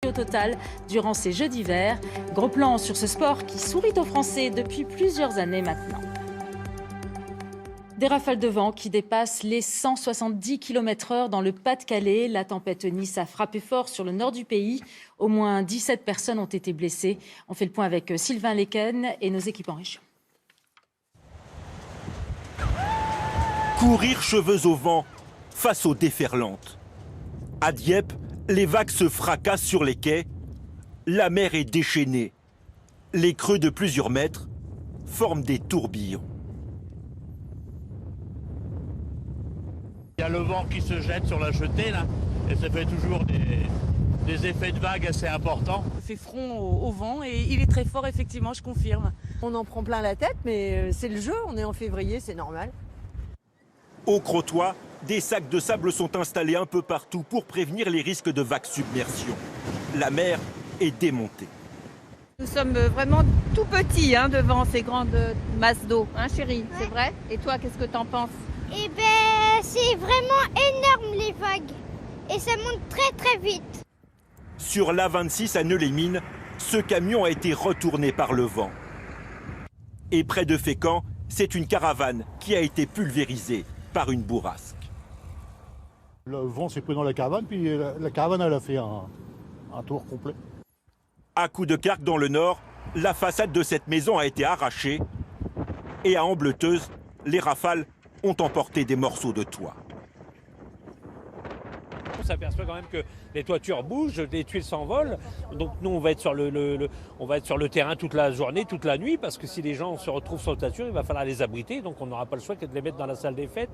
au total durant ces Jeux d'hiver. Gros plan sur ce sport qui sourit aux Français depuis plusieurs années maintenant. Des rafales de vent qui dépassent les 170 km/h dans le Pas-de-Calais. La tempête Nice a frappé fort sur le nord du pays. Au moins 17 personnes ont été blessées. On fait le point avec Sylvain Lecken et nos équipes en région. Courir cheveux au vent face aux déferlantes. À Dieppe, les vagues se fracassent sur les quais. La mer est déchaînée. Les creux de plusieurs mètres forment des tourbillons. Il y a le vent qui se jette sur la jetée là, et ça fait toujours des effets de vagues assez importants. On fait front au vent et il est très fort, effectivement, je confirme. On en prend plein la tête, mais c'est le jeu, on est en février, c'est normal. Au Crotoy, des sacs de sable sont installés un peu partout pour prévenir les risques de vagues submersion. La mer est démontée. Nous sommes vraiment tout petits devant ces grandes masses d'eau, chérie, c'est vrai? Et toi, qu'est-ce que t'en penses? Eh ben, c'est vraiment énorme les vagues. Et ça monte très très vite. Sur l'A26 à Neux-les-Mines, ce camion a été retourné par le vent. Et près de Fécamp, c'est une caravane qui a été pulvérisée par une bourrasque. Le vent s'est pris dans la caravane, puis la caravane elle a fait un tour complet. À coups de carque dans le nord, la façade de cette maison a été arrachée. Et à Ambleteuse, les rafales ont emporté des morceaux de toit. On s'aperçoit quand même que les toitures bougent, les tuiles s'envolent. Donc nous, on va être sur le terrain toute la journée, toute la nuit, parce que si les gens se retrouvent sur le toiture, il va falloir les abriter. Donc on n'aura pas le choix que de les mettre dans la salle des fêtes.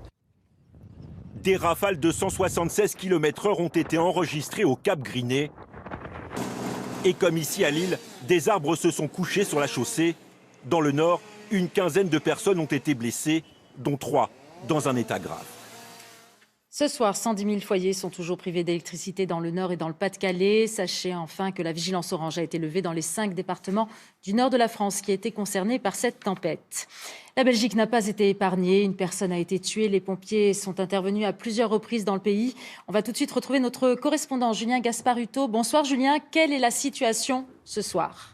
Des rafales de 176 km/h ont été enregistrées au Cap Griné. Et comme ici à Lille, des arbres se sont couchés sur la chaussée. Dans le nord, une quinzaine de personnes ont été blessées, dont 3 dans un état grave. Ce soir, 110 000 foyers sont toujours privés d'électricité dans le Nord et dans le Pas-de-Calais. Sachez enfin que la vigilance orange a été levée dans les 5 départements du nord de la France qui étaient concernés par cette tempête. La Belgique n'a pas été épargnée. Une personne a été tuée. Les pompiers sont intervenus à plusieurs reprises dans le pays. On va tout de suite retrouver notre correspondant Julien Gasparuto. Bonsoir Julien, quelle est la situation ce soir ?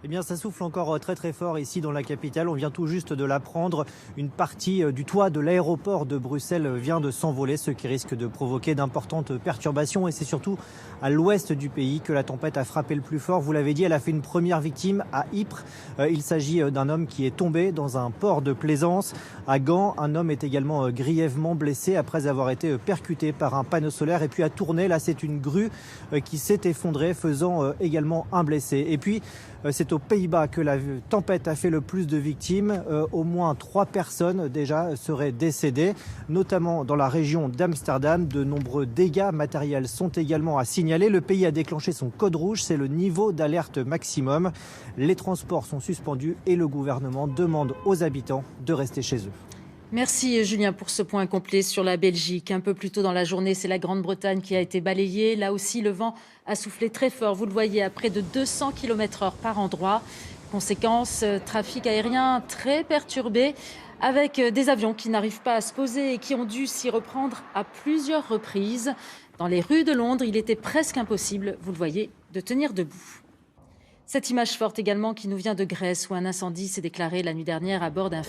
Eh bien, ça souffle encore très très fort ici dans la capitale. On vient tout juste de l'apprendre. Une partie du toit de l'aéroport de Bruxelles vient de s'envoler, ce qui risque de provoquer d'importantes perturbations. Et c'est surtout à l'ouest du pays que la tempête a frappé le plus fort. Vous l'avez dit, elle a fait une première victime à Ypres. Il s'agit d'un homme qui est tombé dans un port de plaisance. À Gand, un homme est également grièvement blessé après avoir été percuté par un panneau solaire. Et puis à Tournai, là, c'est une grue qui s'est effondrée, faisant également un blessé. Et puis, c'est aux Pays-Bas que la tempête a fait le plus de victimes. Au moins 3 personnes déjà seraient décédées, notamment dans la région d'Amsterdam. De nombreux dégâts matériels sont également à signaler. Le pays a déclenché son code rouge, c'est le niveau d'alerte maximum. Les transports sont suspendus et le gouvernement demande aux habitants de rester chez eux. Merci Julien pour ce point complet sur la Belgique. Un peu plus tôt dans la journée, c'est la Grande-Bretagne qui a été balayée. Là aussi, le vent a soufflé très fort. Vous le voyez, à près de 200 km/h par endroit. Conséquence, trafic aérien très perturbé avec des avions qui n'arrivent pas à se poser et qui ont dû s'y reprendre à plusieurs reprises. Dans les rues de Londres, il était presque impossible, vous le voyez, de tenir debout. Cette image forte également qui nous vient de Grèce où un incendie s'est déclaré la nuit dernière à bord d'un